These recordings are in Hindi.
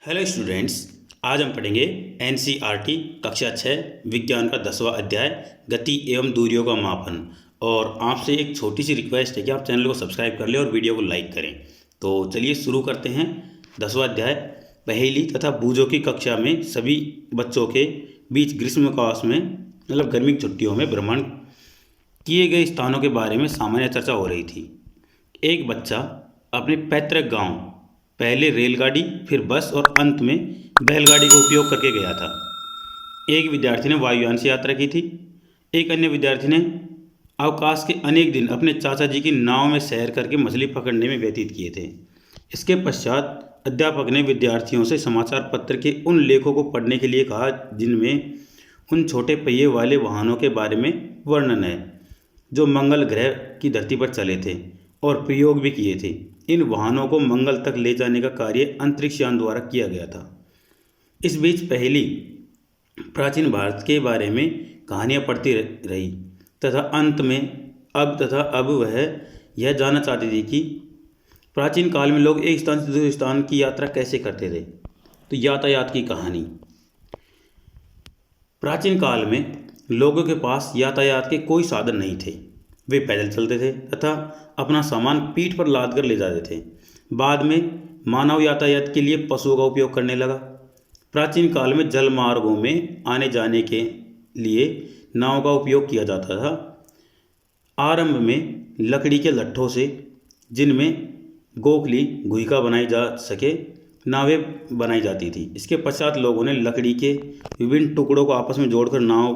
Hello students. आज हम पढ़ेंगे एनसीईआरटी कक्षा 6 विज्ञान का 10वां अध्याय गति एवं दूरियों का मापन। और आपसे एक छोटी सी रिक्वेस्ट है कि आप चैनल को सब्सक्राइब कर लें और वीडियो को लाइक करें। तो चलिए शुरू करते हैं। 10वां अध्याय पहेली तथा बूझों की कक्षा में सभी बच्चों के बीच ग्रीष्मावकाश में मतलब गर्मी की छुट्टियों में भ्रमण किए गए स्थानों के बारे में सामान्य चर्चा हो रही थी। एक बच्चा अपने पैतृक गांव पहले रेलगाड़ी, फिर बस और अंत में बैलगाड़ी का उपयोग करके गया था। एक विद्यार्थी ने वायुयान से यात्रा की थी। एक अन्य विद्यार्थी ने अवकाश के अनेक दिन अपने चाचा जी की नाव में सैर करके मछली पकड़ने में व्यतीत किए थे। इसके पश्चात अध्यापक ने विद्यार्थियों से समाचार पत्र के उन लेखों को पढ़ने के लिए कहा जिनमें उन छोटे पहिए वाले वाहनों के बारे में वर्णन है जो मंगल ग्रह की धरती पर चले थे और प्रयोग भी किए थे। इन वाहनों को मंगल तक ले जाने का कार्य अंतरिक्ष यान द्वारा किया गया था। इस बीच पहली प्राचीन भारत के बारे में कहानियाँ पढ़ती रही तथा अंत में अब वह यह जानना चाहती थी कि प्राचीन काल में लोग एक स्थान से दूसरे स्थान की यात्रा कैसे करते थे। तो यातायात की कहानी। प्राचीन काल में लोगों के पास यातायात के कोई साधन नहीं थे। वे पैदल चलते थे तथा अपना सामान पीठ पर लाद कर ले जाते थे। बाद में मानव यातायात के लिए पशुओं का उपयोग करने लगा। प्राचीन काल में जल मार्गों में आने जाने के लिए नाव का उपयोग किया जाता था। आरंभ में लकड़ी के लट्ठों से, जिनमें गोखली घुइका बनाई जा सके, नावें बनाई जाती थी। इसके पश्चात लोगों ने लकड़ी के विभिन्न टुकड़ों को आपस में जोड़कर नाव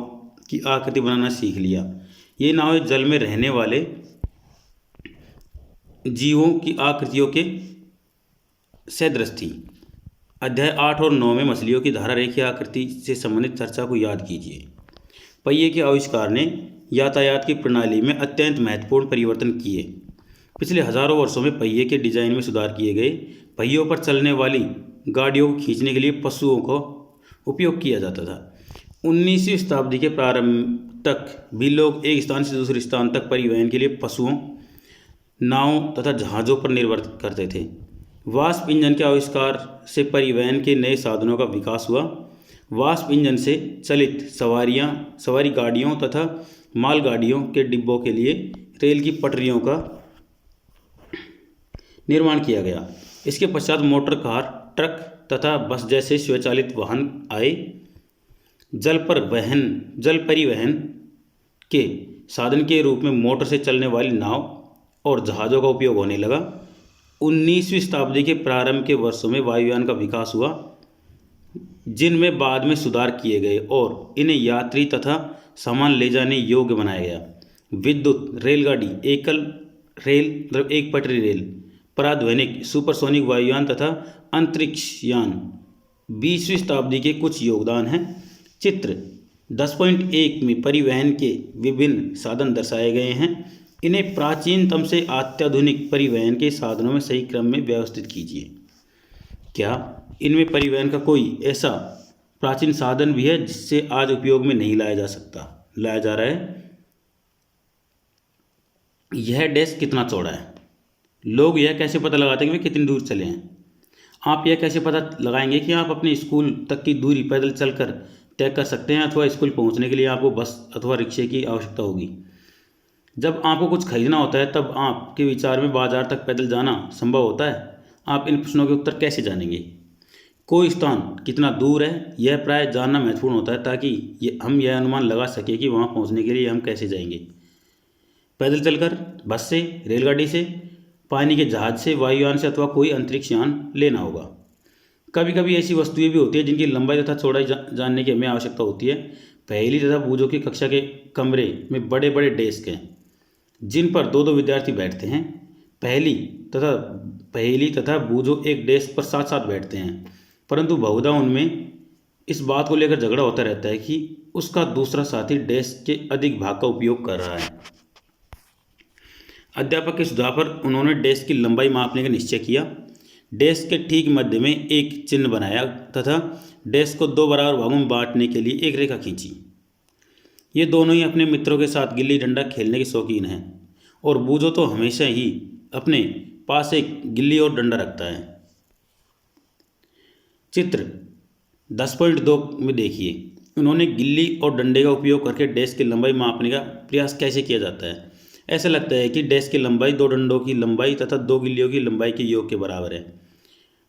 की आकृति बनाना सीख लिया। ये नावें जल में रहने वाले जीवों की आकृतियों के सदृश थी। अध्याय 8 और 9 में मछलियों की धारा रेखीय आकृति से संबंधित चर्चा को याद कीजिए। पहिए के आविष्कार ने यातायात की प्रणाली में अत्यंत महत्वपूर्ण परिवर्तन किए। पिछले हजारों वर्षों में पहिए के डिजाइन में सुधार किए गए। पहियों पर चलने वाली गाड़ियों को खींचने के लिए पशुओं को उपयोग किया जाता था। 19वीं शताब्दी के प्रारंभ तक भी लोग एक स्थान से दूसरे स्थान तक परिवहन के लिए पशुओं, नावों तथा जहाज़ों पर निर्भर करते थे। वाष्प इंजन के आविष्कार से परिवहन के नए साधनों का विकास हुआ। वाष्प इंजन से चलित सवारी गाड़ियों तथा मालगाड़ियों के डिब्बों के लिए रेल की पटरियों का निर्माण किया गया। इसके पश्चात मोटर कार, ट्रक तथा बस जैसे स्वचालित वाहन आए। जल परिवहन के साधन के रूप में मोटर से चलने वाली नाव और जहाज़ों का उपयोग होने लगा। 19वीं शताब्दी के प्रारंभ के वर्षों में वायुयान का विकास हुआ, जिनमें बाद में सुधार किए गए और इन्हें यात्री तथा सामान ले जाने योग्य बनाया गया। विद्युत रेलगाड़ी, एकल रेल मतलब एक पटरी रेल, पराध्वनिक सुपरसोनिक वायुयान तथा अंतरिक्ष यान 20वीं शताब्दी के कुछ योगदान हैं। चित्र 10.1 में परिवहन के विभिन्न साधन दर्शाए गए हैं। इन्हें प्राचीनतम से अत्याधुनिक परिवहन के साधनों में सही क्रम में व्यवस्थित कीजिए। क्या इनमें परिवहन का कोई ऐसा प्राचीन साधन भी है जिससे आज उपयोग में नहीं लाया जा रहा है? यह डैश कितना चौड़ा है? लोग यह कैसे पता लगाते हैं कि वे कितनी दूर चले हैं? आप यह कैसे पता लगाएंगे कि आप अपने स्कूल तक की दूरी पैदल चलकर तय कर सकते हैं अथवा स्कूल पहुंचने के लिए आपको बस अथवा रिक्शे की आवश्यकता होगी? जब आपको कुछ खरीदना होता है तब आपके विचार में बाजार तक पैदल जाना संभव होता है? आप इन प्रश्नों के उत्तर कैसे जानेंगे? कोई स्थान कितना दूर है यह प्राय जानना महत्वपूर्ण होता है ताकि हम यह अनुमान लगा सकें कि वहां पहुंचने के लिए हम कैसे जाएंगे। पैदल चलकर, बस से, रेलगाड़ी से, पानी के जहाज से, वायुयान से अथवा कोई अंतरिक्ष यान लेना होगा। कभी कभी ऐसी वस्तुएं भी होती है जिनकी लंबाई तथा चौड़ाई जानने की हमें आवश्यकता होती है। पहेली तथा बूझों की कक्षा के कमरे में बड़े बड़े डेस्क हैं जिन पर दो दो विद्यार्थी बैठते हैं। पहेली तथा बूझो एक डेस्क पर साथ साथ बैठते हैं, परंतु बहुधा उनमें इस बात को लेकर झगड़ा होता रहता है कि उसका दूसरा साथी डेस्क के अधिक भाग का उपयोग कर रहा है। अध्यापक के सुझाव पर उन्होंने डेस्क की लंबाई मापने का निश्चय किया। डेस्क के ठीक मध्य में एक चिन्ह बनाया तथा डेस्क को 2 बराबर भागों में बांटने के लिए एक रेखा खींची। ये दोनों ही अपने मित्रों के साथ गिल्ली डंडा खेलने के शौकीन हैं और बूझो तो हमेशा ही अपने पास एक गिल्ली और डंडा रखता है। चित्र 10.2 में देखिए, उन्होंने गिल्ली और डंडे का उपयोग करके डैश की लंबाई मापने का प्रयास कैसे किया जाता है। ऐसा लगता है कि डैश की लंबाई दो डंडों की लंबाई तथा दो गिल्लियों की लंबाई के योग के बराबर है।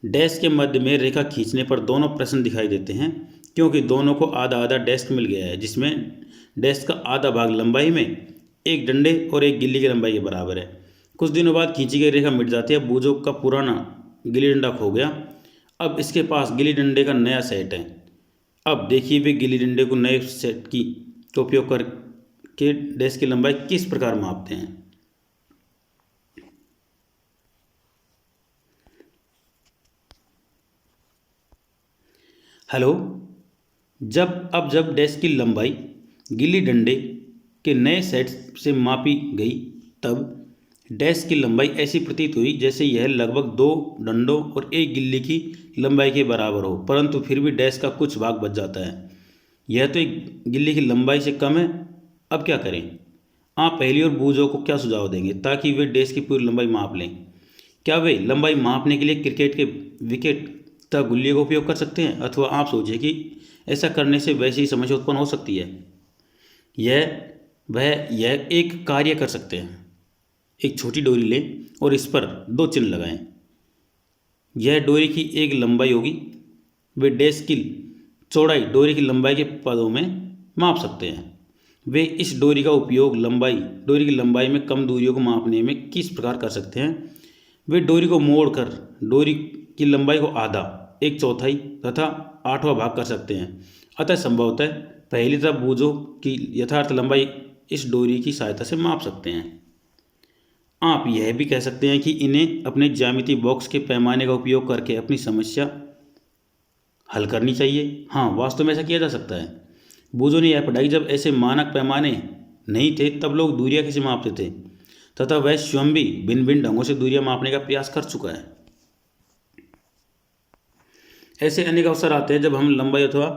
डैश के मध्य में रेखा खींचने पर दोनों प्रश्न दिखाई देते हैं, क्योंकि दोनों को आधा आधा डैश मिल गया है, जिसमें डैश का आधा भाग लंबाई में एक डंडे और एक गिल्ली की लंबाई के बराबर है। कुछ दिनों बाद खींची गई रेखा मिट जाती है। बूजो का पुराना गिल्ली डंडा खो गया। अब इसके पास गिल्ली डंडे का नया सेट है। अब देखिए वे गिल्ली डंडे को नए सेट की का उपयोग करके डैश की लंबाई किस प्रकार मापते हैं। हेलो, जब डैश की लंबाई गिल्ली डंडे के नए सेट से मापी गई, तब डैश की लंबाई ऐसी प्रतीत हुई जैसे यह लगभग दो डंडों और एक गिल्ली की लंबाई के बराबर हो, परंतु फिर भी डैश का कुछ भाग बच जाता है। यह तो एक गिल्ली की लंबाई से कम है। अब क्या करें? आप पहली और बूझो को क्या सुझाव देंगे ताकि वे डैश की पूरी लंबाई माप लें? क्या वे लंबाई मापने के लिए क्रिकेट के विकेट तथा गुल्ली का उपयोग कर सकते हैं? अथवा आप सोचिए कि ऐसा करने से वैसी ही समस्या उत्पन्न हो सकती है। यह एक कार्य कर सकते हैं। एक छोटी डोरी लें और इस पर दो चिन्ह लगाएं। यह डोरी की एक लंबाई होगी। वे डैश की चौड़ाई डोरी की लंबाई के पदों में माप सकते हैं। वे इस डोरी का उपयोग डोरी की लंबाई में कम दूरियों को मापने में किस प्रकार कर सकते हैं? वे डोरी को मोड़कर डोरी की लंबाई को आधा, एक चौथाई तथा आठवां भाग कर सकते हैं। अतः संभवतः पहली तरफ बूझो की यथार्थ लंबाई इस डोरी की सहायता से माप सकते हैं। आप यह भी कह सकते हैं कि इन्हें अपने ज्यामिति बॉक्स के पैमाने का उपयोग करके अपनी समस्या हल करनी चाहिए। हाँ, वास्तव में ऐसा किया जा सकता है। बूझो ने यह पढ़ाई जब ऐसे मानक पैमाने नहीं थे तब लोग दूरियां कैसे मापते थे, तथा वह स्वयं भी भिन्न भिन्न ढंगों से दूरियां मापने का प्रयास कर चुका है। ऐसे अनेक अवसर आते हैं जब हम लंबाई अथवा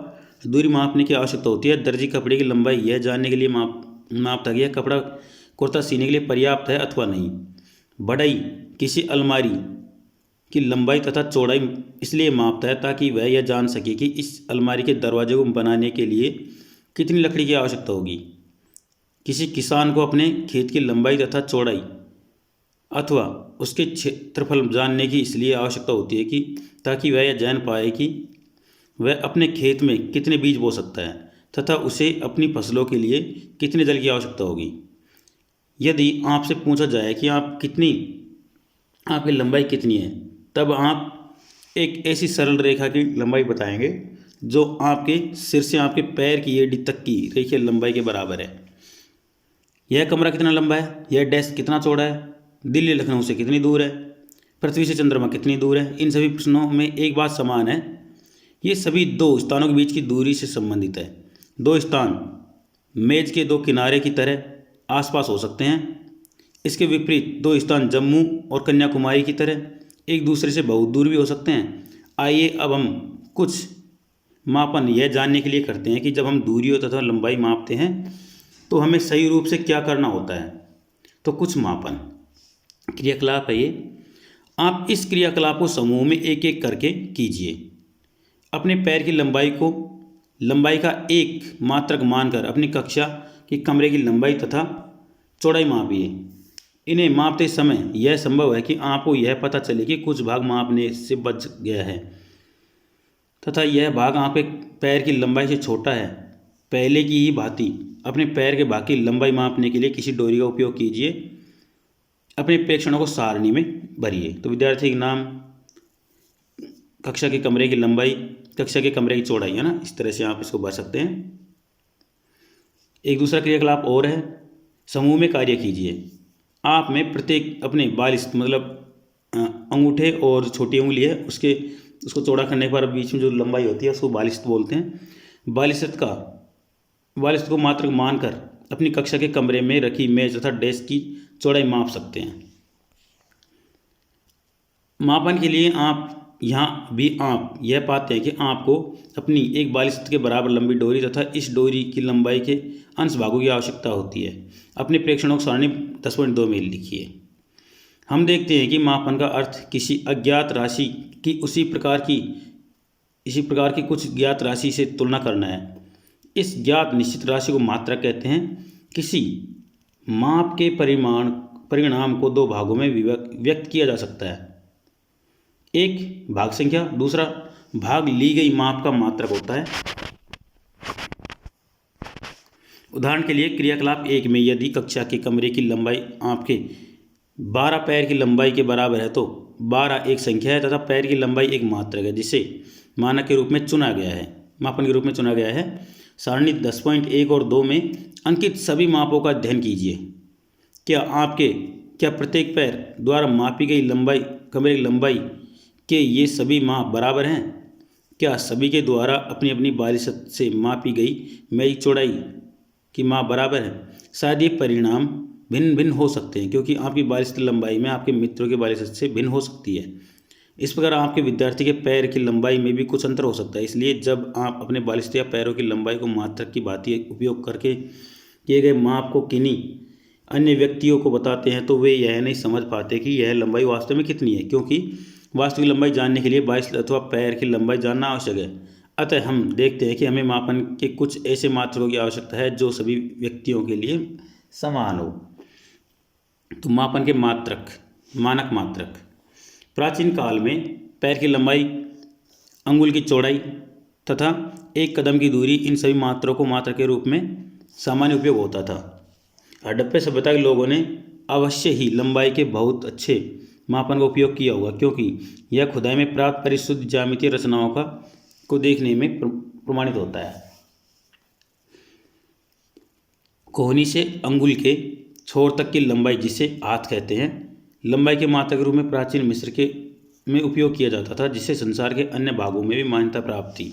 दूरी मापने की आवश्यकता होती है। दर्जी कपड़े की लंबाई यह जानने के लिए मापता कि यह कपड़ा कुर्ता सीने के लिए पर्याप्त है अथवा नहीं। बढ़ई किसी अलमारी की लंबाई तथा चौड़ाई इसलिए मापता है ताकि वह यह जान सके कि इस अलमारी के दरवाजे को बनाने के लिए कितनी लकड़ी की आवश्यकता होगी। किसी किसान को अपने खेत की लंबाई तथा चौड़ाई अथवा उसके क्षेत्रफल जानने की इसलिए आवश्यकता होती है कि ताकि वह यह जान पाए कि वह अपने खेत में कितने बीज बो सकता है तथा उसे अपनी फसलों के लिए कितने जल की आवश्यकता होगी। यदि आपसे पूछा जाए कि आपकी लंबाई कितनी है, तब आप एक ऐसी सरल रेखा की लंबाई बताएंगे जो आपके सिर से आपके पैर की एड़ी तक की रेखीय लंबाई के बराबर है। यह कमरा कितना लंबा है, यह डेस्क कितना चौड़ा है, दिल्ली लखनऊ से कितनी दूर है, पृथ्वी से चंद्रमा कितनी दूर है। इन सभी प्रश्नों में एक बात समान है, ये सभी दो स्थानों के बीच की दूरी से संबंधित है। दो स्थान मेज के दो किनारे की तरह आसपास हो सकते हैं। इसके विपरीत दो स्थान जम्मू और कन्याकुमारी की तरह एक दूसरे से बहुत दूर भी हो सकते हैं। आइए अब हम कुछ मापन यह जानने के लिए करते हैं कि जब हम दूरियों तथा लंबाई मापते हैं तो हमें सही रूप से क्या करना होता है। तो कुछ मापन क्रियाकलाप है ये। आप इस क्रियाकलाप को समूह में एक एक करके कीजिए। अपने पैर की लंबाई का एक मात्रक मानकर अपनी कक्षा की कमरे की लंबाई तथा चौड़ाई मापिए। इन्हें मापते समय यह संभव है कि आपको यह पता चले कि कुछ भाग मापने से बच गया है तथा यह भाग आपके पैर की लंबाई से छोटा है। पहले की ही भांति अपने पैर के भाग की लंबाई मापने के लिए किसी डोरी का उपयोग कीजिए। अपने प्रेक्षणों को सारणी में भरिए। तो विद्यार्थी के नाम, कक्षा के कमरे की लंबाई, कक्षा के कमरे की चौड़ाई, है ना, इस तरह से आप इसको भर सकते हैं। एक दूसरा क्रियाकलाप और है, समूह में कार्य कीजिए। आप में प्रत्येक अपने बालिश अंगूठे और छोटी उंगली है उसको चौड़ा करने के बाद बीच में जो लंबाई होती है उसको बालिश्त बोलते हैं। बालिश्त को मात्रक मानकर अपनी कक्षा के कमरे में रखी मेज तथा डेस्क की चौड़ाई माप सकते हैं। मापन के लिए आप यह पाते हैं कि आपको अपनी एक बालिश्त के बराबर लंबी डोरी तथा इस डोरी की लंबाई के अंश भागों की आवश्यकता होती है। अपने प्रेक्षणों को सारणी 10.2 में लिखिए। हम देखते हैं कि मापन का अर्थ किसी अज्ञात राशि की उसी प्रकार की इसी प्रकार की कुछ ज्ञात राशि से तुलना करना है। इस ज्ञात निश्चित राशि को मात्रक कहते हैं। किसी माप के परिणाम को दो भागों में व्यक्त किया जा सकता है। एक भाग संख्या, दूसरा भाग ली गई माप का मात्रक होता है। उदाहरण के लिए क्रियाकलाप 1 में यदि कक्षा के कमरे की लंबाई आपके 12 पैर की लंबाई के बराबर है तो 12 एक संख्या है तथा पैर की लंबाई एक मात्रक है जिसे मानक के रूप में चुना गया है, मापन के रूप में चुना गया है। सारणी 10.1 और 2 में अंकित सभी मापों का अध्ययन कीजिए। क्या प्रत्येक पैर द्वारा मापी गई लंबाई, कमरे की लंबाई के ये सभी माप बराबर हैं? क्या सभी के द्वारा अपनी अपनी बालिशत से मापी गई मेज चौड़ाई की माप बराबर है? शायद ये परिणाम भिन्न भिन्न हो सकते हैं क्योंकि आपकी बालिशत लंबाई में आपके मित्रों की बालिशत से भिन्न हो सकती है। इस प्रकार आपके विद्यार्थी के पैर की लंबाई में भी कुछ अंतर हो सकता है। इसलिए जब आप अपने बालिशत या पैरों की लंबाई को मात्रक की भांति उपयोग करके किए गए माप को किन्हीं अन्य व्यक्तियों को बताते हैं तो वे यह नहीं समझ पाते कि यह लंबाई वास्तव में कितनी है, क्योंकि वास्तविक लंबाई जानने के लिए बालिशत अथवा पैर की लंबाई जानना आवश्यक है। अतः हम देखते हैं कि हमें मापन के कुछ ऐसे मात्रकों की आवश्यकता है जो सभी व्यक्तियों के लिए समान हो। तो मापन के मात्रक, मानक मात्रक। प्राचीन काल में पैर की लंबाई, अंगुल की चौड़ाई तथा एक कदम की दूरी, इन सभी मात्रों को मात्रक के रूप में सामान्य उपयोग होता था। हड़प्पा सभ्यता के लोगों ने अवश्य ही लंबाई के बहुत अच्छे मापन का उपयोग किया होगा क्योंकि यह खुदाई में प्राप्त परिशुद्ध ज्यामितीय रचनाओं को देखने में प्रमाणित होता है। कोहनी से अंगुल के छोर तक की लंबाई, जिसे हाथ कहते हैं, लंबाई के मात्रक के रूप में प्राचीन मिस्र में उपयोग किया जाता था, जिससे संसार के अन्य भागों में भी मान्यता प्राप्त थी।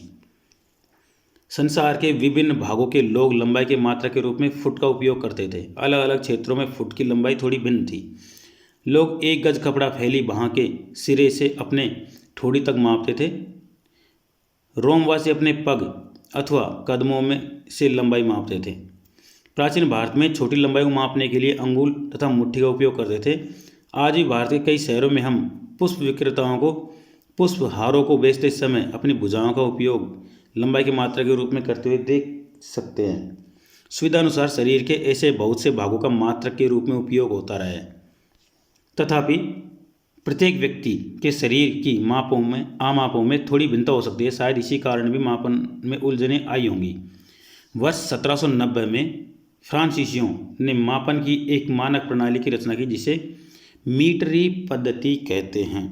संसार के विभिन्न भागों के लोग लंबाई के मात्रक के रूप में फुट का उपयोग करते थे। अलग अलग क्षेत्रों में फुट की लंबाई थोड़ी भिन्न थी। लोग 1 गज कपड़ा फैली बाँह के सिरे से अपने ठोड़ी तक मापते थे। रोमवासी अपने पग अथवा कदमों में से लंबाई मापते थे। प्राचीन भारत में छोटी लंबाई को मापने के लिए अंगुल तथा मुट्ठी का उपयोग करते थे। आज भी भारत के कई शहरों में हम पुष्प विक्रेताओं को पुष्पहारों को बेचते समय अपनी भुजाओं का उपयोग लंबाई की मात्रा के रूप में करते हुए देख सकते हैं। सुविधानुसार शरीर के ऐसे बहुत से भागों का मात्रक के रूप में उपयोग होता रहा है। तथापि प्रत्येक व्यक्ति के शरीर की मापों में थोड़ी भिन्नता हो सकती है। शायद इसी कारण भी मापन में उलझनें आई होंगी। वर्ष 1790 में फ्रांसीसियों ने मापन की एक मानक प्रणाली की रचना की जिसे मीटरी पद्धति कहते हैं।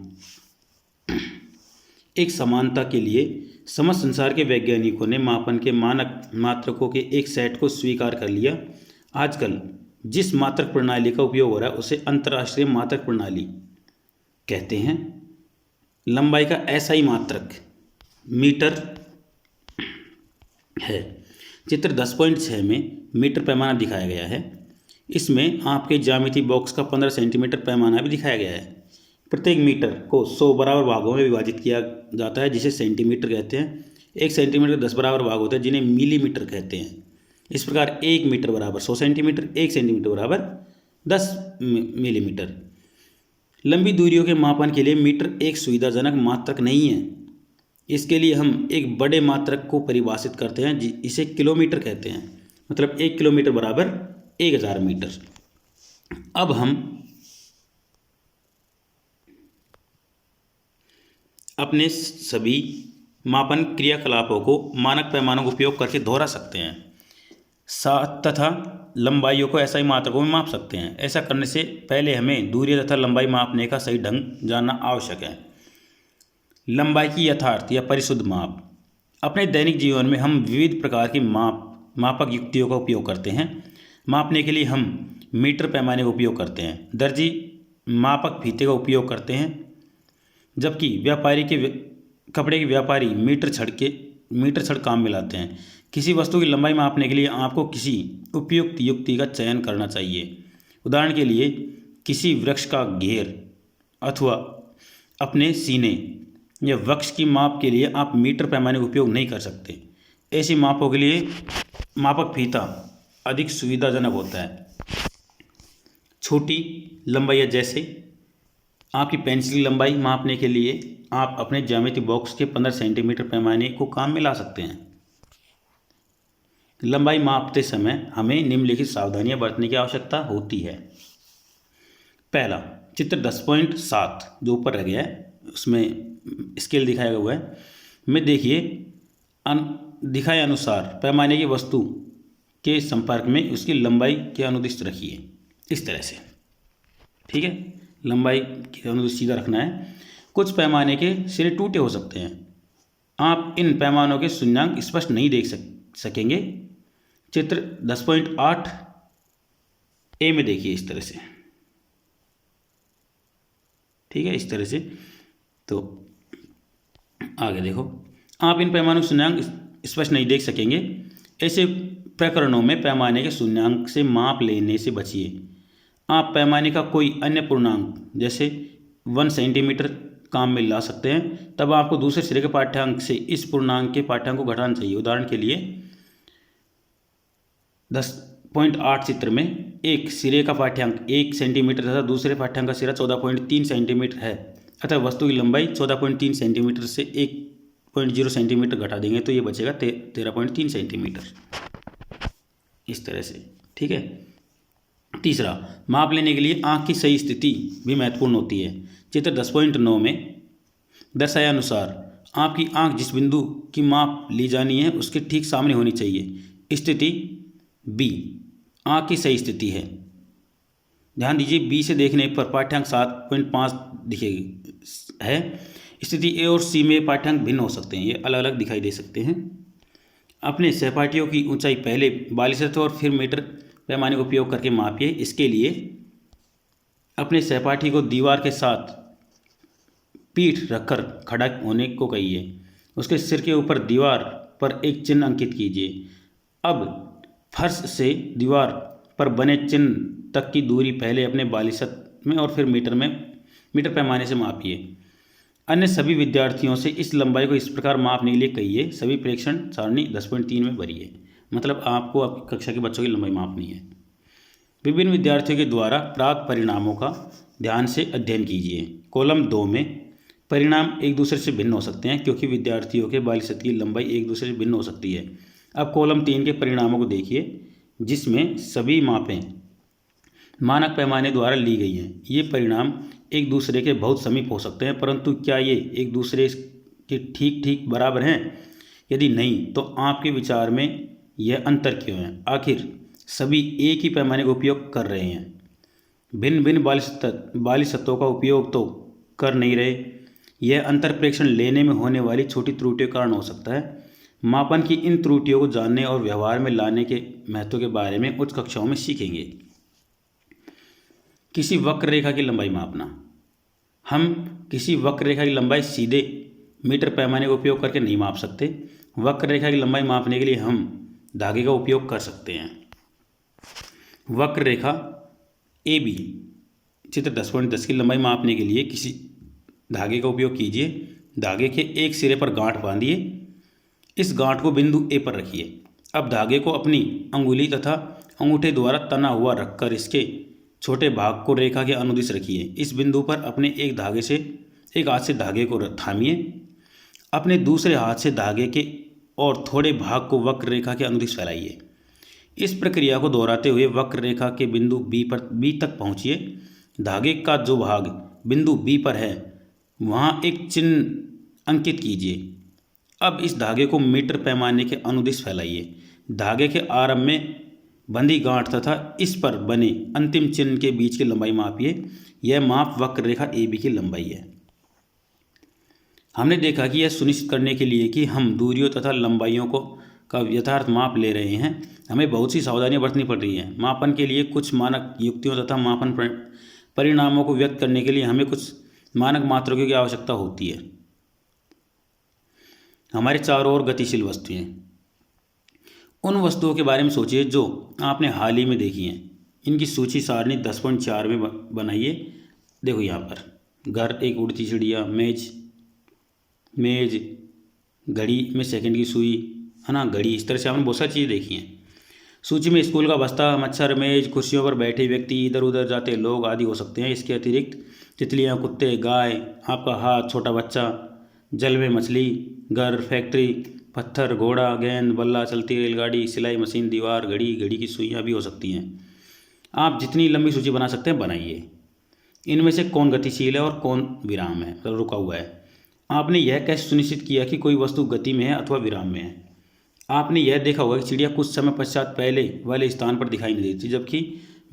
एक समानता के लिए समस्त संसार के वैज्ञानिकों ने मापन के मानक मात्रकों के एक सेट को स्वीकार कर लिया। आजकल जिस मात्रक प्रणाली का उपयोग हो रहा है उसे अंतर्राष्ट्रीय मात्रक प्रणाली कहते हैं। लंबाई का ऐसा ही मात्रक मीटर है। चित्र 10.6 में मीटर पैमाना दिखाया गया है। इसमें आपके ज्यामिति बॉक्स का 15 सेंटीमीटर पैमाना भी दिखाया गया है। प्रत्येक मीटर को 100 बराबर भागों में विभाजित किया जाता है जिसे सेंटीमीटर कहते हैं। 1 सेंटीमीटर के 10 बराबर भाग होते हैं जिन्हें मिलीमीटर कहते हैं। इस प्रकार 1 मीटर बराबर 100 सेंटीमीटर, 1 सेंटीमीटर बराबर 10 मिलीमीटर। लंबी दूरियों के मापन के लिए मीटर एक सुविधाजनक मात्रक नहीं है। इसके लिए हम एक बड़े मात्रक को परिभाषित करते हैं, इसे किलोमीटर कहते हैं। मतलब 1 किलोमीटर बराबर 1000 मीटर। अब हम अपने सभी मापन क्रियाकलापों को मानक पैमानों का उपयोग करके दोहरा सकते हैं तथा लंबाइयों को ऐसा ही मात्रकों में माप सकते हैं। ऐसा करने से पहले हमें दूरी तथा लंबाई मापने का सही ढंग जानना आवश्यक है। लंबाई की यथार्थ या परिशुद्ध माप। अपने दैनिक जीवन में हम विविध प्रकार की मापक युक्तियों का उपयोग करते हैं। मापने के लिए हम मीटर पैमाने का उपयोग करते हैं। दर्जी मापक फीते का उपयोग करते हैं, जबकि कपड़े के व्यापारी मीटर छड़ काम में लाते हैं। किसी वस्तु की लंबाई मापने के लिए आपको किसी उपयुक्त युक्ति का चयन करना चाहिए। उदाहरण के लिए किसी वृक्ष का घेर अथवा अपने सीने या वक्ष की माप के लिए आप मीटर पैमाने का उपयोग नहीं कर सकते। ऐसी मापों के लिए मापक फीता अधिक सुविधाजनक होता है। छोटी लंबाई, जैसे आपकी पेंसिल की लंबाई मापने के लिए आप अपने ज्यामिति बॉक्स के 15 सेंटीमीटर पैमाने को काम में ला सकते हैं। लंबाई मापते समय हमें निम्नलिखित सावधानियां बरतने की आवश्यकता होती है। पहला, चित्र 10.7 जो ऊपर रह गया है उसमें स्केल दिखाया हुआ है, में देखिए दिखाए अनुसार पैमाने की वस्तु के संपर्क में उसकी लंबाई के अनुदिश रखिए, इस तरह से। ठीक है, लंबाई के अनुदिश सीधा रखना है। कुछ पैमाने के सिरे टूटे हो सकते हैं, आप इन पैमानों के शून्यांक स्पष्ट नहीं देख सकेंगे। चित्र 10.8 ए में देखिए इस तरह से। ठीक है, इस तरह से। तो आगे देखो, आप इन पैमानों के शून्यांक स्पष्ट नहीं देख सकेंगे। ऐसे प्रकरणों में पैमाने के शून्यांक से माप लेने से बचिए। आप पैमाने का कोई अन्य पूर्णांक जैसे 1 सेंटीमीटर काम में ला सकते हैं, तब आपको दूसरे सिरे के पाठ्यांक से इस पूर्णांक के पाठ्यांक को घटाना चाहिए। उदाहरण के लिए 10.8 चित्र में एक सिरे का पाठ्यांक 1 सेंटीमीटर तथा दूसरे पाठ्यांक का सिरा 14.3 सेंटीमीटर है, अतः वस्तु की लंबाई 14.3 सेंटीमीटर से 1.0 सेंटीमीटर घटा देंगे तो ये बचेगा 13.3 सेंटीमीटर, इस तरह से। ठीक है। तीसरा, माप लेने के लिए आँख की सही स्थिति भी महत्वपूर्ण होती है। चित्र 10.9 में दर्शाया अनुसार आपकी आँख जिस बिंदु की माप ली जानी है उसके ठीक सामने होनी चाहिए। स्थिति बी आँख की सही स्थिति है। ध्यान दीजिए, बी से देखने पर पाठ्यांक 7.5 दिखेगी है। स्थिति ए और सी में पाठ्यांक भिन्न हो सकते हैं, ये अलग अलग दिखाई दे सकते हैं। अपने सहपाठियों की ऊंचाई पहले 42 और फिर मीटर पैमाने का उपयोग करके मापिए। इसके लिए अपने सहपाठी को दीवार के साथ पीठ रखकर खड़ा होने को कहिए। उसके सिर के ऊपर दीवार पर एक चिन्ह अंकित कीजिए। अब फर्श से दीवार पर बने चिन्ह तक की दूरी पहले अपने 42 में और फिर मीटर पैमाने से मापिए। अन्य सभी विद्यार्थियों से इस लंबाई को इस प्रकार मापने के लिए कहिए। सभी प्रेक्षण सारणी 10.3 में भरिए। मतलब आपको आपकी कक्षा के बच्चों की लंबाई मापनी है। विभिन्न विद्यार्थियों के द्वारा प्राप्त परिणामों का ध्यान से अध्ययन कीजिए। कॉलम 2 में परिणाम एक दूसरे से भिन्न हो सकते हैं क्योंकि विद्यार्थियों के 42 की लंबाई एक दूसरे से भिन्न हो सकती है। अब कॉलम 3 के परिणामों को देखिए, जिसमें सभी मापें मानक पैमाने द्वारा ली गई हैं। ये परिणाम एक दूसरे के बहुत समीप हो सकते हैं, परंतु क्या ये एक दूसरे के ठीक ठीक बराबर हैं? यदि नहीं, तो आपके विचार में यह अंतर क्यों है? आखिर सभी एक ही पैमाने का उपयोग कर रहे हैं, भिन्न भिन्न 42 तत्वों का उपयोग तो कर नहीं रहे। यह अंतर प्रेक्षण लेने में होने वाली छोटी त्रुटियों के कारण हो सकता है। मापन की इन त्रुटियों को जानने और व्यवहार में लाने के महत्व के बारे में उच्च कक्षाओं में सीखेंगे। किसी वक्र रेखा की लंबाई मापना। हम किसी वक्र रेखा की लंबाई सीधे मीटर पैमाने का उपयोग करके नहीं माप सकते। वक्र रेखा की लंबाई मापने के लिए हम धागे का उपयोग कर सकते हैं। वक्र रेखा ए बी चित्र 10.10 की लंबाई मापने के लिए किसी धागे का उपयोग कीजिए। धागे के एक सिरे पर गांठ बांधिए। इस गांठ को बिंदु ए पर रखिए। अब धागे को अपनी अंगुली तथा अंगूठे द्वारा तना हुआ रखकर इसके छोटे भाग को रेखा के अनुदिश रखिए। इस बिंदु पर अपने एक हाथ से धागे को थामिए। अपने दूसरे हाथ से धागे के और थोड़े भाग को वक्र रेखा के अनुदिश फैलाइए। इस प्रक्रिया को दोहराते हुए वक्र रेखा के बिंदु बी तक पहुँचिए। धागे का जो भाग बिंदु बी पर है वहाँ एक चिन्ह अंकित कीजिए। अब इस धागे को मीटर पैमाने के अनुदिश फैलाइए। धागे के आरंभ में बंधी गांठ तथा इस पर बने अंतिम चिन्ह के बीच की लंबाई मापिए। यह माप वक्र रेखा ए बी की लंबाई है। हमने देखा कि यह सुनिश्चित करने के लिए कि हम दूरियों तथा लंबाइयों का यथार्थ माप ले रहे हैं, हमें बहुत सी सावधानियां बरतनी पड़ रही हैं। मापन के लिए कुछ मानक युक्तियों तथा मापन परिणामों को व्यक्त करने के लिए हमें कुछ मानक मात्रकों की आवश्यकता होती है। हमारे चारों ओर गतिशील वस्तुएं। उन वस्तुओं के बारे में सोचिए जो आपने हाल ही में देखी हैं। इनकी सूची सारणी 10.4 में बनाइए। देखो यहाँ पर घर, एक उड़ती चिड़िया, मेज, घड़ी में सेकंड की सुई, है ना, घड़ी, इस तरह से आपने बहुत सारी चीज़ें देखी हैं। सूची में स्कूल का बस्ता, मच्छर, मेज, कुर्सियों पर बैठे व्यक्ति, इधर उधर जाते लोग आदि हो सकते हैं। इसके अतिरिक्त तितलियाँ, कुत्ते, गाय, आपका हाथ, छोटा बच्चा, जल में मछली, घर, फैक्ट्री, पत्थर, घोड़ा, गेंद, बल्ला, चलती रेलगाड़ी, सिलाई मशीन, दीवार, घड़ी, घड़ी की सुइयाँ भी हो सकती हैं। आप जितनी लंबी सूची बना सकते हैं बनाइए। इनमें से कौन गतिशील है और कौन विराम है, मतलब रुका हुआ है। आपने यह कैसे सुनिश्चित किया कि कोई वस्तु गति में है अथवा विराम में है। आपने यह देखा होगा कि चिड़िया कुछ समय पश्चात पहले वाले स्थान पर दिखाई नहीं देती जबकि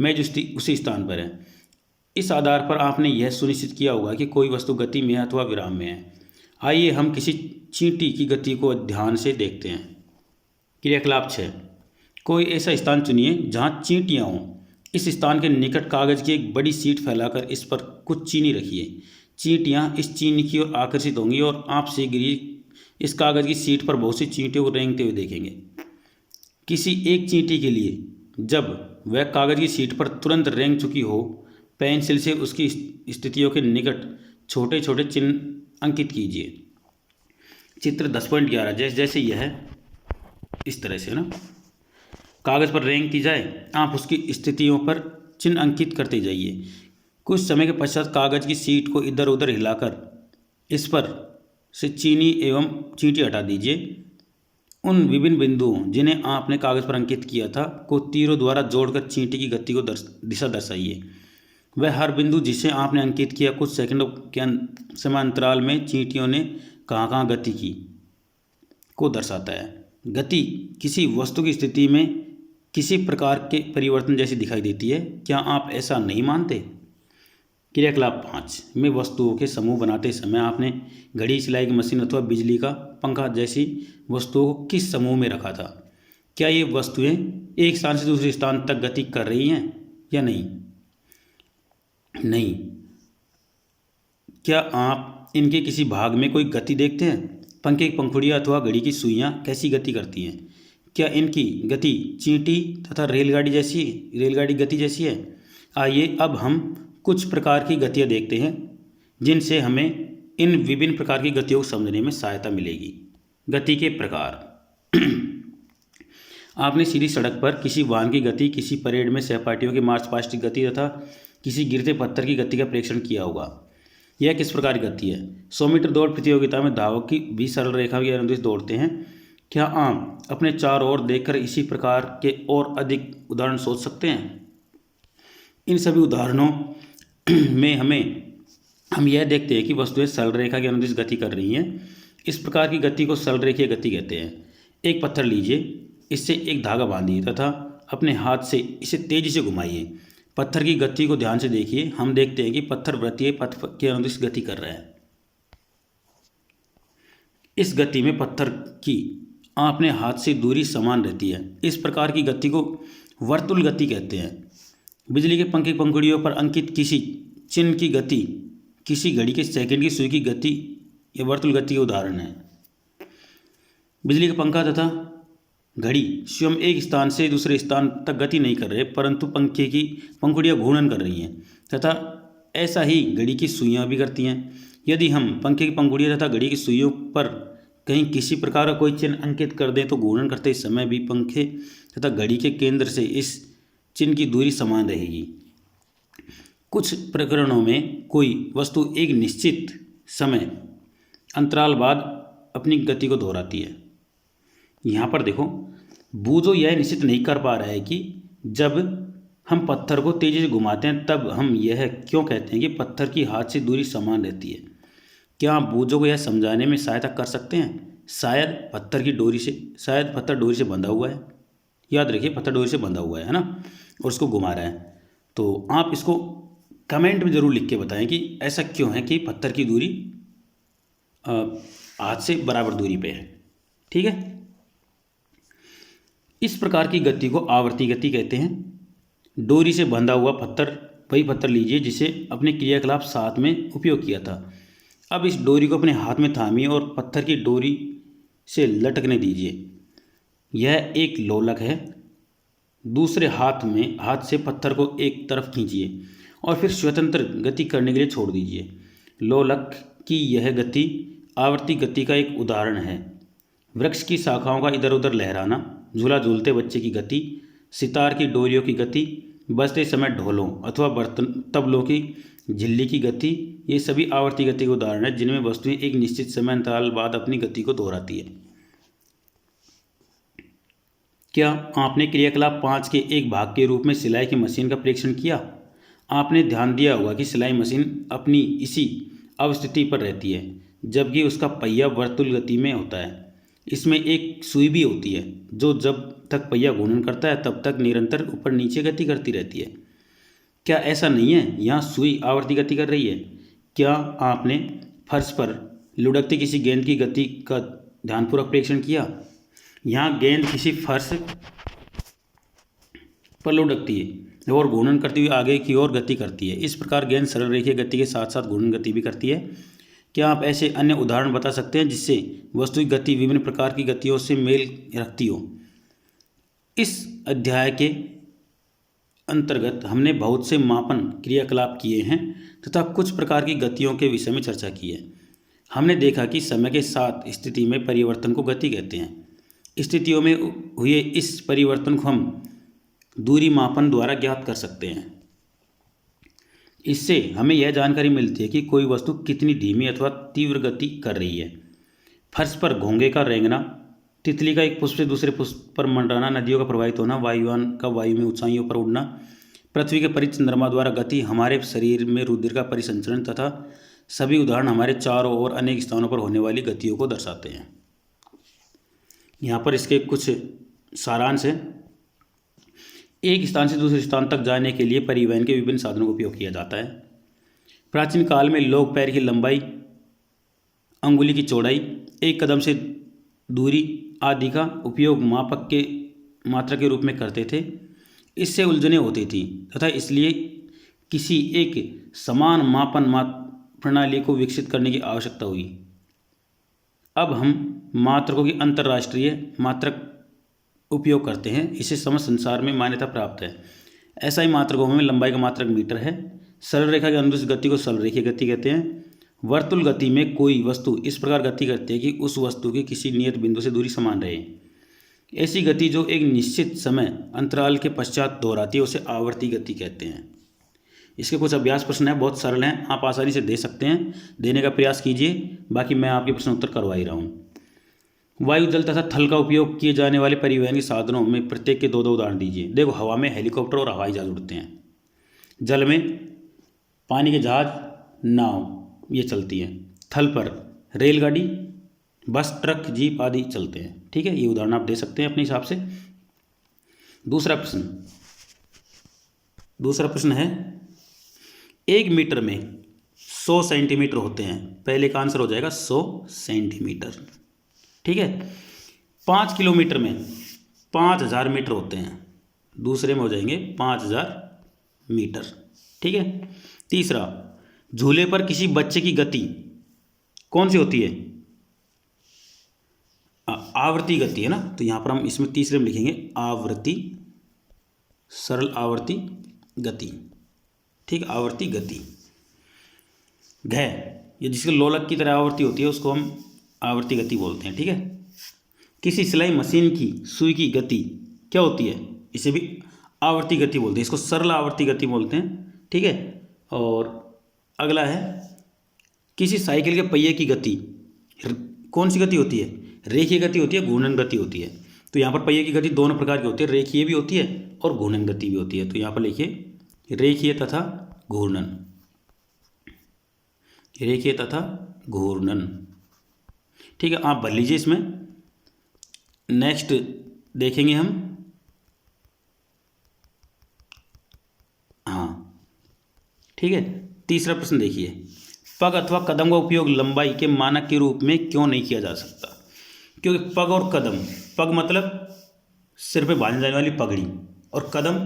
मेज उसी स्थान पर है। इस आधार पर आपने यह सुनिश्चित किया होगा कि कोई वस्तु गति में है अथवा विराम में है। आइए हम किसी चींटी की गति को ध्यान से देखते हैं। क्रियाकलाप 6। कोई ऐसा स्थान चुनिए जहाँ चींटियाँ हों। इस स्थान के निकट कागज की एक बड़ी शीट फैलाकर इस पर कुछ चीनी रखिए। चींटियाँ इस चीनी की ओर आकर्षित होंगी और आपसे गिरी इस कागज की शीट पर बहुत सी चींटियों को रेंगते हुए देखेंगे। किसी एक चींटी के लिए जब वह कागज की शीट पर तुरंत रेंग चुकी हो, पेंसिल से उसकी स्थितियों के निकट छोटे छोटे चिन्ह अंकित कीजिए। चित्र 10.11 जैसे यह इस तरह से ना कागज़ पर रेंगती जाए, आप उसकी स्थितियों पर चिन्ह अंकित करते जाइए। कुछ समय के पश्चात कागज़ की शीट को इधर उधर हिलाकर इस पर से चीनी एवं चींटी हटा दीजिए। उन विभिन्न बिंदुओं जिन्हें आपने कागज़ पर अंकित किया था को तीरों द्वारा जोड़कर चींटी की गति को दिशा दर्शाइए। वह हर बिंदु जिसे आपने अंकित किया कुछ सेकंडों के समांतराल में चींटियों ने कहाँ कहाँ गति की को दर्शाता है। गति किसी वस्तु की स्थिति में किसी प्रकार के परिवर्तन जैसी दिखाई देती है। क्या आप ऐसा नहीं मानते? क्रियाकलाप 5 में वस्तुओं के समूह बनाते समय आपने घड़ी, सिलाई की मशीन अथवा बिजली का पंखा जैसी वस्तुओं को किस समूह में रखा था? क्या ये वस्तुएं एक स्थान से दूसरे स्थान तक गति कर रही हैं या नहीं? नहीं। क्या आप इनके किसी भाग में कोई गति देखते हैं? पंखे की पंखुड़ियाँ अथवा घड़ी की सुइयाँ कैसी गति करती हैं? क्या इनकी गति चींटी तथा रेलगाड़ी गति जैसी है? आइए अब हम कुछ प्रकार की गतियाँ देखते हैं जिनसे हमें इन विभिन्न प्रकार की गतियों को समझने में सहायता मिलेगी। गति के प्रकार। आपने सीधी सड़क पर किसी वाहन की गति, किसी परेड में सहपाठियों की मार्च पास्ट की गति तथा किसी गिरते पत्थर की गति का प्रेक्षण किया होगा। यह किस प्रकार की गति है? 100 मीटर दौड़ प्रतियोगिता में धावक की भी सरल रेखा के अनुदिश दौड़ते हैं। क्या आप अपने चारों ओर देखकर इसी प्रकार के और अधिक उदाहरण सोच सकते हैं? इन सभी उदाहरणों में हम यह देखते हैं कि वस्तुएं सरल रेखा के अनुदिश गति कर रही हैं। इस प्रकार की गति को सरल रेखीय गति कहते हैं। एक पत्थर लीजिए, इससे एक धागा बांधिए तथा अपने हाथ से इसे तेजी से घुमाइए। पत्थर की गति को ध्यान से देखिए। हम देखते हैं कि पत्थर वृत्तीय पथ के अनुदिश गति कर रहा है। इस गति में पत्थर की अपने हाथ से दूरी समान रहती है। इस प्रकार की गति को वर्तुल गति कहते हैं। बिजली के पंखे की पंखुड़ियों पर अंकित किसी चिन्ह की गति किसी घड़ी के सेकंड की सुई की गति ये वर्तुल गति के उदाहरण है। बिजली का पंखा तथा घड़ी स्वयं एक स्थान से दूसरे स्थान तक गति नहीं कर रहे, परंतु पंखे की पंखुड़ियाँ घूर्णन कर रही हैं तथा ऐसा ही घड़ी की सुइयाँ भी करती हैं। यदि हम पंखे की पंखुड़ियाँ तथा घड़ी की सुइयों पर कहीं किसी प्रकार का कोई चिन्ह अंकित कर दें तो घूर्णन करते समय भी पंखे तथा घड़ी के केंद्र से इस चिन्ह की दूरी समान रहेगी। कुछ प्रकरणों में कोई वस्तु एक निश्चित समय अंतराल बाद अपनी गति को दोहराती है। यहाँ पर देखो, बूझो यह निश्चित नहीं कर पा रहा है कि जब हम पत्थर को तेजी से घुमाते हैं तब हम यह क्यों कहते हैं कि पत्थर की हाथ से दूरी समान रहती है। क्या आप बूझो को यह समझाने में सहायता कर सकते हैं? शायद पत्थर डोरी से बंधा हुआ है। याद रखिए, पत्थर डोरी से बंधा हुआ है ना, और उसको घुमा रहा है। तो आप इसको कमेंट में ज़रूर लिख के बताएं कि ऐसा क्यों है कि पत्थर की दूरी हाथ से बराबर दूरी पे है। ठीक है। इस प्रकार की गति को आवर्ती गति कहते हैं। डोरी से बंधा हुआ पत्थर वही पत्थर लीजिए जिसे अपने क्रियाकलाप 7 में उपयोग किया था। अब इस डोरी को अपने हाथ में थामिए और पत्थर की डोरी से लटकने दीजिए। यह एक लोलक है। दूसरे हाथ से पत्थर को एक तरफ खींचिए और फिर स्वतंत्र गति करने के लिए छोड़ दीजिए। लोलक की यह गति आवर्ती गति का एक उदाहरण है। वृक्ष की शाखाओं का इधर उधर लहराना, झूला झूलते बच्चे की गति, सितार की डोरियों की गति, बजते समय ढोलों अथवा बर्तन तबलों की झिल्ली की गति, ये सभी आवर्ती गति के उदाहरण हैं जिनमें वस्तुएं एक निश्चित समय अंतराल बाद अपनी गति को दोहराती है। क्या आपने क्रियाकलाप 5 के एक भाग के रूप में सिलाई की मशीन का परीक्षण किया? आपने ध्यान दिया होगा कि सिलाई मशीन अपनी इसी अवस्थिति पर रहती है जबकि उसका पहिया वर्तुल गति में होता है। इसमें एक सुई भी होती है जो जब तक पहिया घूर्णन करता है तब तक निरंतर ऊपर नीचे गति करती रहती है। क्या ऐसा नहीं है? यहाँ सुई आवर्ती गति कर रही है। क्या आपने फर्श पर लुढ़कती किसी गेंद की गति का ध्यानपूर्वक परीक्षण किया? यहाँ गेंद किसी फर्श पर लुढ़कती है और घूर्णन करती हुई आगे की ओर गति करती है। इस प्रकार गेंद सरल रेखीय गति के साथ साथ घूर्णन गति भी करती है। क्या आप ऐसे अन्य उदाहरण बता सकते हैं जिससे वस्तु की गति विभिन्न प्रकार की गतियों से मेल रखती हो? इस अध्याय के अंतर्गत हमने बहुत से मापन क्रियाकलाप किए हैं तथा कुछ प्रकार की गतियों के विषय में चर्चा की है। हमने देखा कि समय के साथ स्थिति में परिवर्तन को गति कहते हैं। स्थितियों में हुए इस परिवर्तन को हम दूरी मापन द्वारा ज्ञात कर सकते हैं। इससे हमें यह जानकारी मिलती है कि कोई वस्तु कितनी धीमी अथवा तीव्र गति कर रही है। फर्श पर घोंघे का रेंगना, तितली का एक पुष्प से दूसरे पुष्प पर मंडराना, नदियों का प्रवाहित होना, वायुयान का वायु में ऊंचाइयों पर उड़ना, पृथ्वी के परिचंद्रमा द्वारा गति, हमारे शरीर में रुधिर का परिसंचरण तथा सभी उदाहरण हमारे चारों ओर अनेक स्थानों पर होने वाली गतियों को दर्शाते हैं। यहाँ पर इसके कुछ सारांश है। एक स्थान से दूसरे स्थान तक जाने के लिए परिवहन के विभिन्न साधनों का उपयोग किया जाता है। प्राचीन काल में लोग पैर की लंबाई, अंगुली की चौड़ाई, एक कदम से दूरी आदि का उपयोग मापक के मात्रा के रूप में करते थे। इससे उलझनें होती थी तथा इसलिए किसी एक समान मापन प्रणाली को विकसित करने की आवश्यकता हुई। अब हम मात्रकों की अंतर्राष्ट्रीय मात्रक उपयोग करते हैं। इसे समस्त संसार में मान्यता प्राप्त है। ऐसा ही मात्रकों में लंबाई का मात्रक मीटर है। सरल रेखा के अनुदिश गति को सरल रेखीय गति कहते हैं। वर्तुल गति में कोई वस्तु इस प्रकार गति करती है कि उस वस्तु के किसी नियत बिंदु से दूरी समान रहे। ऐसी गति जो एक निश्चित समय अंतराल के पश्चात दोहराती है उसे आवर्ती गति कहते हैं। इसके कुछ अभ्यास प्रश्न हैं, बहुत सरल हैं, आप आसानी से दे सकते हैं। देने का प्रयास कीजिए, बाकी मैं आपके प्रश्न उत्तर करवा ही रहा हूँ। वायु, जल तथा थल का उपयोग किए जाने वाले परिवहन के साधनों में प्रत्येक के दो दो उदाहरण दीजिए। देखो, हवा में हेलीकॉप्टर और हवाई जहाज उड़ते हैं। जल में पानी के जहाज, नाव ये चलती हैं। थल पर रेलगाड़ी, बस, ट्रक, जीप आदि चलते हैं। ठीक है, ये उदाहरण आप दे सकते हैं अपने हिसाब से। दूसरा प्रश्न है, 1 मीटर में 100 सेंटीमीटर होते हैं। पहले का आंसर हो जाएगा 100 सेंटीमीटर। ठीक है। 5 किलोमीटर में 5000 मीटर होते हैं। दूसरे में हो जाएंगे 5000 मीटर। ठीक है। तीसरा, झूले पर किसी बच्चे की गति कौन सी होती है? आवर्ती गति है ना, तो यहाँ पर हम इसमें तीसरे में लिखेंगे आवर्ती, सरल आवर्ती गति। ठीक, आवर्ती गति। घ, ये जिसके लोलक की तरह आवर्ती होती है उसको हम आवर्ती गति बोलते हैं। ठीक है। किसी सिलाई मशीन की सुई की गति क्या होती है? इसे भी आवर्ती गति बोलते हैं, इसको सरल आवर्ती गति बोलते हैं। ठीक है। और अगला है, किसी साइकिल के पहिए की गति कौन सी गति होती है? रेखीय गति होती है, घूर्णन गति होती है। तो यहाँ पर पहिए की गति दोनों प्रकार की होती है, रेखीय भी होती है और घूर्णन गति भी होती है। तो यहाँ पर लिखिए रेखीय तथा घूर्णन, रेखीय तथा घूर्णन। ठीक है, आप भर लीजिए। इसमें नेक्स्ट देखेंगे हम। हाँ, ठीक है। तीसरा प्रश्न देखिए, पग अथवा कदम का उपयोग लंबाई के मानक के रूप में क्यों नहीं किया जा सकता? क्योंकि पग और कदम, पग मतलब सिर पे बांधी जाने वाली पगड़ी और कदम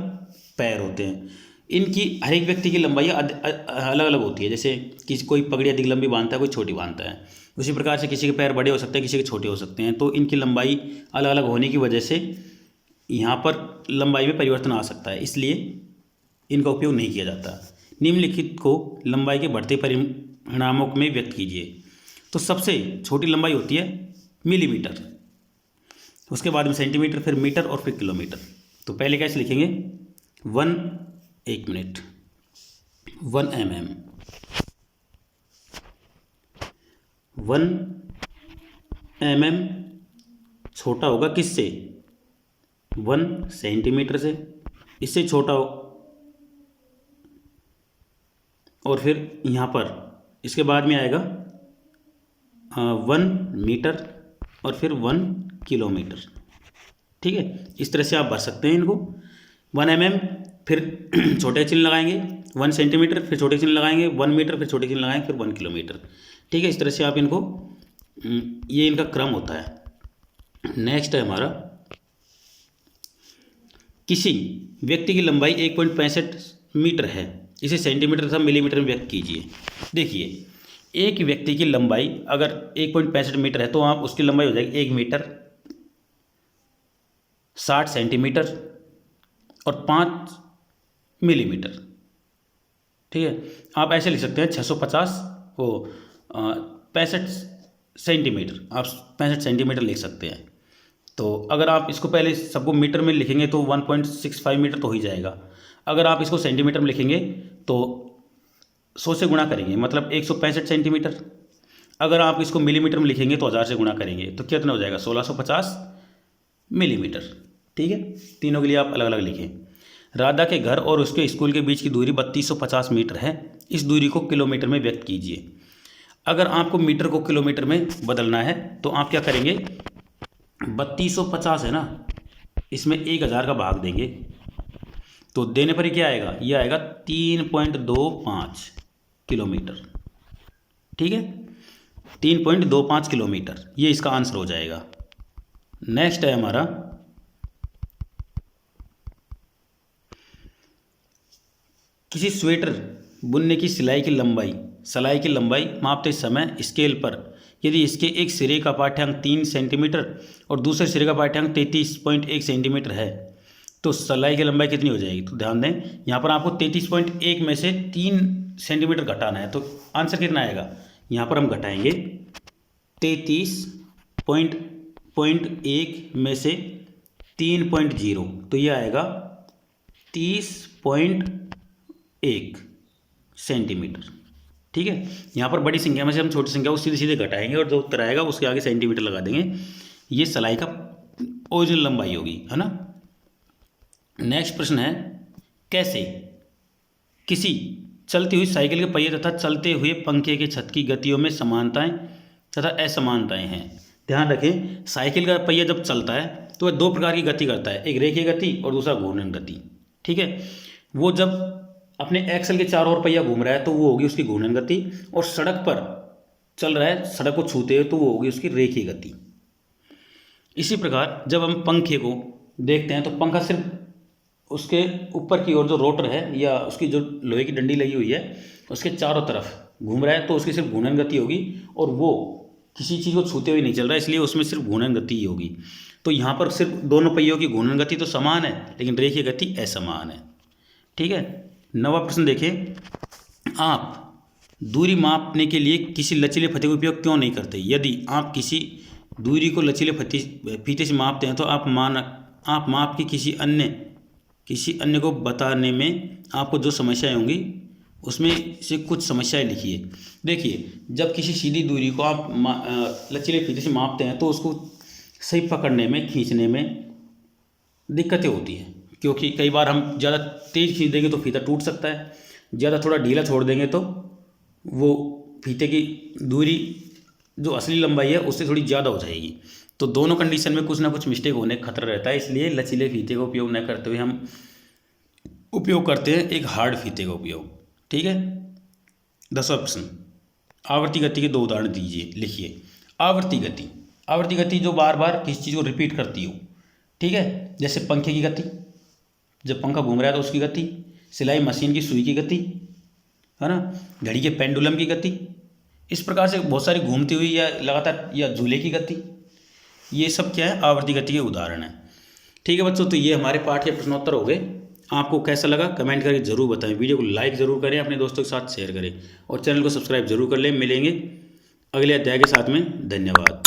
पैर होते हैं। इनकी हर एक व्यक्ति की लंबाई अलग अलग होती है। जैसे किसी कोई पगड़ी अधिक लंबी बांधता है, कोई छोटी बांधता है। उसी प्रकार से किसी के पैर बड़े हो सकते हैं, किसी के छोटे हो सकते हैं। तो इनकी लंबाई अलग अलग होने की वजह से यहाँ पर लंबाई में परिवर्तन आ सकता है, इसलिए इनका उपयोग नहीं किया जाता। निम्नलिखित को लंबाई के बढ़ते परिणामों में व्यक्त कीजिए। तो सबसे छोटी लंबाई होती है मिलीमीटर, उसके बाद में सेंटीमीटर, फिर मीटर और फिर किलोमीटर। तो पहले कैसे लिखेंगे, 1 मिनट 1 mm, 1 mm छोटा होगा किससे, 1 सेंटीमीटर से, इससे छोटा हो। और फिर यहाँ पर इसके बाद में आएगा 1 मीटर और फिर 1 किलोमीटर। ठीक है, इस तरह से आप भर सकते हैं इनको। 1 mm, फिर छोटे चिन्ह लगाएंगे, 1 सेंटीमीटर, फिर छोटे चिन्ह लगाएंगे, 1 मीटर, फिर छोटे चिन्ह लगाएंगे, फिर 1 किलोमीटर। ठीक है, इस तरह से आप इनको, ये इनका क्रम होता है। नेक्स्ट है हमारा, किसी व्यक्ति की लंबाई 1.65 मीटर है, इसे सेंटीमीटर तथा मिलीमीटर में व्यक्त कीजिए। देखिए, एक व्यक्ति की लंबाई अगर 1.65 मीटर है तो आप उसकी लंबाई हो जाएगी 1 मीटर 60 सेंटीमीटर और 5 मिलीमीटर। ठीक है, आप ऐसे लिख सकते हैं 650 वो 65 सेंटीमीटर, आप 65 सेंटीमीटर लिख सकते हैं। तो अगर आप इसको पहले सबको मीटर में लिखेंगे तो 1.65 मीटर तो हो ही जाएगा। अगर आप इसको सेंटीमीटर में लिखेंगे तो 100 से गुणा करेंगे, मतलब 165 सेंटीमीटर। अगर आप इसको मिलीमीटर में लिखेंगे तो 1000 से गुणा करेंगे तो कितना हो जाएगा, 1650 मिलीमीटर। ठीक है, तीनों के लिए आप अलग अलग लिखें। राधा के घर और उसके स्कूल के बीच की दूरी 3250 मीटर है, इस दूरी को किलोमीटर में व्यक्त कीजिए। अगर आपको मीटर को किलोमीटर में बदलना है तो आप क्या करेंगे, 3250 है ना, इसमें 1000 का भाग देंगे तो देने पर ही क्या आएगा, ये आएगा 3.25 किलोमीटर। ठीक है, 3.25 किलोमीटर, ये इसका आंसर हो जाएगा। नेक्स्ट है हमारा, किसी स्वेटर बुनने की सिलाई की लंबाई मापते समय स्केल पर यदि इसके एक सिरे का पाठ्यांक 3 सेंटीमीटर और दूसरे सिरे का पाठ्यांक 33.1 सेंटीमीटर है तो सिलाई की लंबाई कितनी हो जाएगी। तो ध्यान दें, यहाँ पर आपको 33.1 में से 3 सेंटीमीटर घटाना है, तो आंसर कितना आएगा, यहाँ पर हम घटाएंगे 33.1 में से 3.0, तो ये आएगा 30.1 सेंटीमीटर। ठीक है, यहाँ पर बड़ी संख्या में से हम छोटी संख्या को सीधे सीधे घटाएंगे और जो उत्तर आएगा उसके आगे सेंटीमीटर लगा देंगे। ये सिलाई का ओरिजिनल लंबाई होगी, है ना। नेक्स्ट प्रश्न है, कैसे किसी चलती हुई साइकिल के पहिए तथा चलते हुए पंखे के छत की गतियों में समानताएं तथा असमानताएं हैं। ध्यान रखें, साइकिल का पहिया जब चलता है तो वह 2 प्रकार की गति करता है, एक रेखीय गति और दूसरा घूर्णन गति। ठीक है, वो जब अपने एक्सल के चारों ओर पहिया घूम रहा है तो वो होगी उसकी घूर्णन गति, और सड़क पर चल रहा है सड़क को छूते हुए तो वो होगी उसकी रेखीय गति। इसी प्रकार जब हम पंखे को देखते हैं तो पंखा सिर्फ उसके ऊपर की ओर जो रोटर है या उसकी जो लोहे की डंडी लगी हुई है उसके चारों तरफ घूम रहा है तो उसकी सिर्फ घूर्णन गति होगी, और वो किसी चीज़ को छूते हुए नहीं चल रहा है, इसलिए उसमें सिर्फ घूर्णन गति ही होगी। तो यहाँ पर सिर्फ दोनों पहियों की घूर्णन गति तो समान है लेकिन रेखीय गति असमान है। ठीक है, 9वां प्रश्न देखें, आप दूरी मापने के लिए किसी लचीले फीते का उपयोग क्यों नहीं करते। यदि आप किसी दूरी को लचीले फीते से मापते हैं तो आप माप की किसी अन्य को बताने में आपको जो समस्याएं होंगी उसमें से कुछ समस्याएं लिखिए। देखिए, जब किसी सीधी दूरी को आप लचीले फीते से मापते हैं तो उसको सही पकड़ने में, खींचने में दिक्कतें होती हैं, क्योंकि कई बार हम ज़्यादा तेज़ खींच देंगे तो फीता टूट सकता है, ज़्यादा थोड़ा ढीला छोड़ देंगे तो वो फीते की दूरी जो असली लंबाई है उससे थोड़ी ज़्यादा हो जाएगी। तो दोनों कंडीशन में कुछ ना कुछ मिस्टेक होने का खतरा रहता है, इसलिए लचीले फीते का उपयोग न करते हुए हम उपयोग करते हैं एक हार्ड फीते का उपयोग। ठीक है, 10वां प्रश्न, आवर्ती गति के 2 उदाहरण दीजिए, लिखिए। आवर्ती गति जो बार बार किसी चीज़ को रिपीट करती हो। ठीक है, जैसे पंखे की गति, जब पंखा घूम रहा है तो उसकी गति, सिलाई मशीन की सुई की गति, है ना, घड़ी के पेंडुलम की गति। इस प्रकार से बहुत सारी घूमती हुई या लगातार या झूले की गति, ये सब क्या है, आवर्ती गति के उदाहरण हैं। ठीक है बच्चों, तो ये हमारे पाठ के प्रश्नोत्तर हो गए। आपको कैसा लगा कमेंट करके ज़रूर बताएं, वीडियो को लाइक ज़रूर करें, अपने दोस्तों के साथ शेयर करें और चैनल को सब्सक्राइब जरूर कर लें। मिलेंगे अगले अध्याय के साथ में। धन्यवाद।